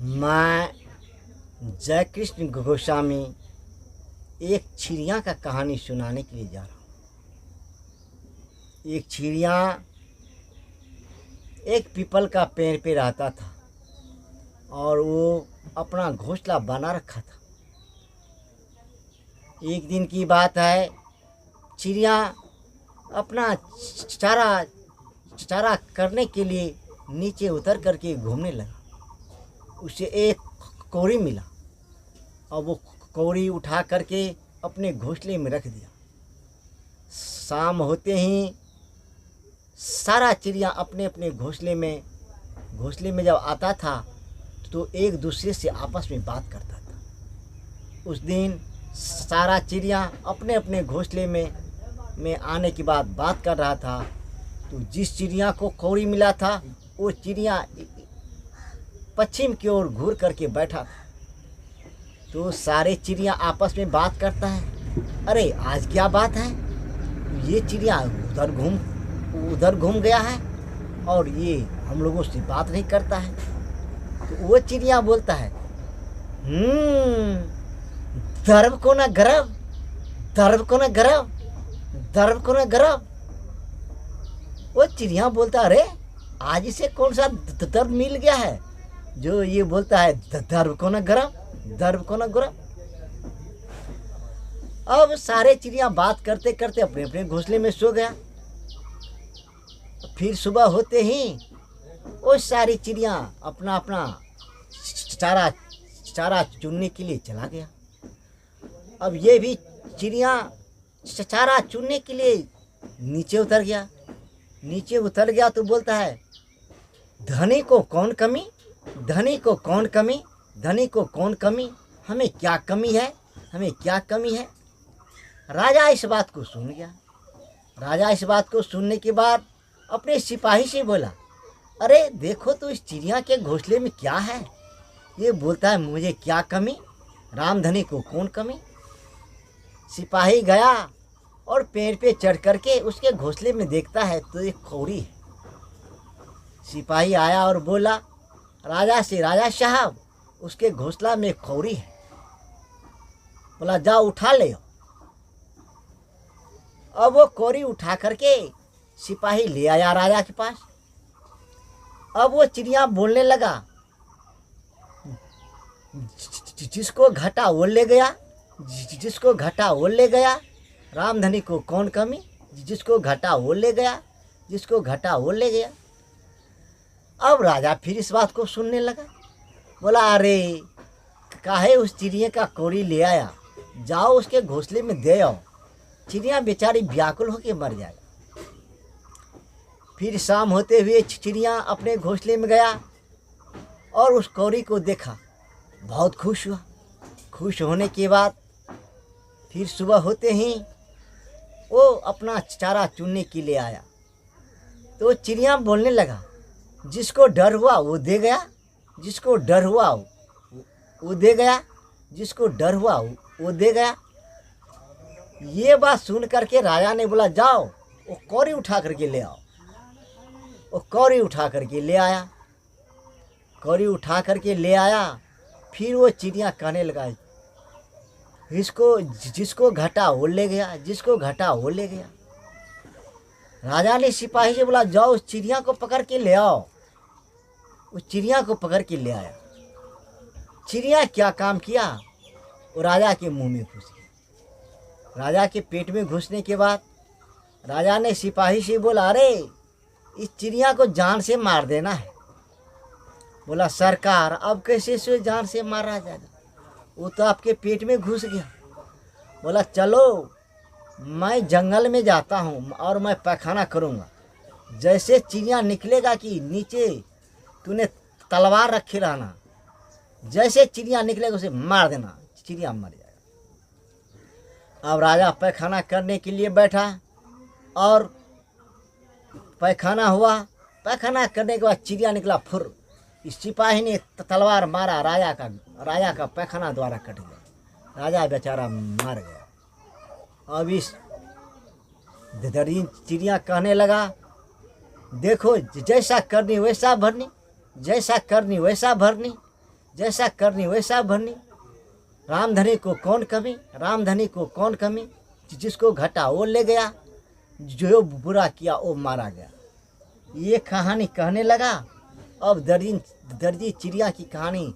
मैं जय कृष्ण गोस्वामी एक चिड़िया का कहानी सुनाने के लिए जा रहा हूँ। एक चिड़िया एक पीपल का पेड़ पे रहता था और वो अपना घोंसला बना रखा था। एक दिन की बात है, चिड़िया अपना चारा करने के लिए नीचे उतर करके घूमने लगा। उसे एक कौड़ी मिला और वो कौड़ी उठा करके अपने घोंसले में रख दिया। शाम होते ही सारा चिड़िया अपने अपने घोंसले में जब आता था तो एक दूसरे से आपस में बात करता था। उस दिन सारा चिड़िया अपने अपने घोंसले में आने के बाद बात कर रहा था। तो जिस चिड़िया को कौड़ी मिला था वो चिड़िया पश्चिम की ओर घूर करके बैठा था। तो सारे चिड़िया आपस में बात करता है, अरे आज क्या बात है, ये चिड़िया उधर घूम गया है और ये हम लोगों से बात नहीं करता है। तो वो चिड़िया बोलता है, दर्व को न गर्व, दर्व को न गर्व, दर्व को न गर्व। वो चिड़िया बोलता, अरे आज इसे कौन सा दर्व मिल गया है जो ये बोलता है दर्व को न गर्व, दर्व को न गर्व। अब सारे चिड़िया बात करते करते अपने अपने घोंसले में सो गया। फिर सुबह होते ही वो सारी चिड़िया अपना अपना चारा चुनने के लिए चला गया। अब ये भी चिड़िया चारा चुनने के लिए नीचे उतर गया। नीचे उतर गया तो बोलता है, धनी को कौन कमी, धनी को कौन कमी, धनी को कौन कमी, हमें क्या कमी है, हमें क्या कमी है। राजा इस बात को सुन गया। राजा इस बात को सुनने के बाद अपने सिपाही से बोला, अरे देखो तो इस चिड़िया के घोंसले में क्या है, ये बोलता है मुझे क्या कमी, रामधनी को कौन कमी। सिपाही गया और पेड़ पे चढ़ करके उसके घोंसले में देखता है तो एक कौड़ी है। सिपाही आया और बोला राजा से, राजा साहब उसके घोंसला में एक कौड़ी है। बोला जाओ उठा ले। अब वो कौड़ी उठा करके सिपाही ले आया राजा के पास। अब वो चिड़िया बोलने लगा, जिसको घटा वो ले गया, जिसको घटा वो ले गया, रामधनी को कौन कमी, जिसको घटा वो ले गया, जिसको घटा वो ले गया। अब राजा फिर इस बात को सुनने लगा। बोला अरे काहे उस चिड़िया का कौड़ी ले आया, जाओ उसके घोंसले में दे आओ, चिड़िया बेचारी व्याकुल होकर मर जाएगा। फिर शाम होते हुए चिड़िया अपने घोंसले में गया और उस कौड़ी को देखा, बहुत खुश हुआ। खुश होने के बाद फिर सुबह होते ही वो अपना चारा चुनने के लिए आया। तो चिड़िया बोलने लगा, जिसको डर हुआ वो दे गया, जिसको डर हुआ वो दे गया, जिसको डर हुआ वो दे गया। ये बात सुन करके राजा ने बोला जाओ वो कौड़ी उठा करके ले आओ। वो कौड़ी उठा करके ले आया। कौड़ी उठा करके ले आया। फिर वो चिड़िया कहने लगा, जिसको घटा वो ले गया, जिसको घटा वो ले गया। राजा ने सिपाही से बोला जाओ उस चिड़िया को पकड़ के ले आओ। उस चिड़िया को पकड़ के ले आया। चिड़िया क्या काम किया, वो राजा के मुंह में घुस गया। राजा के पेट में घुसने के बाद राजा ने सिपाही से बोला, अरे इस चिड़िया को जान से मार देना है। बोला सरकार अब कैसे से जान से मारा जाएगा, वो तो आपके पेट में घुस गया। बोला चलो मैं जंगल में जाता हूँ और मैं पैखाना करूँगा, जैसे चिड़िया निकलेगा कि नीचे तूने तलवार रखे रहना, जैसे चिड़िया निकलेगा उसे मार देना, चिड़िया मर जाएगा। अब राजा पैखाना करने के लिए बैठा और पैखाना हुआ। पैखाना करने के बाद चिड़िया निकला फुर। इस सिपाही ने तलवार मारा, राजा का पैखाना द्वारा कट गया। राजा बेचारा मर गया। अब इस दरिंद चिड़िया कहने लगा, देखो जैसा करनी वैसा भरनी, जैसा करनी वैसा भरनी, जैसा करनी वैसा भरनी। रामधनी को कौन कमी, रामधनी को कौन कमी, जिसको घटा वो ले गया, जो बुरा किया वो मारा गया। ये कहानी कहने लगा। अब दर्जी चिड़िया की कहानी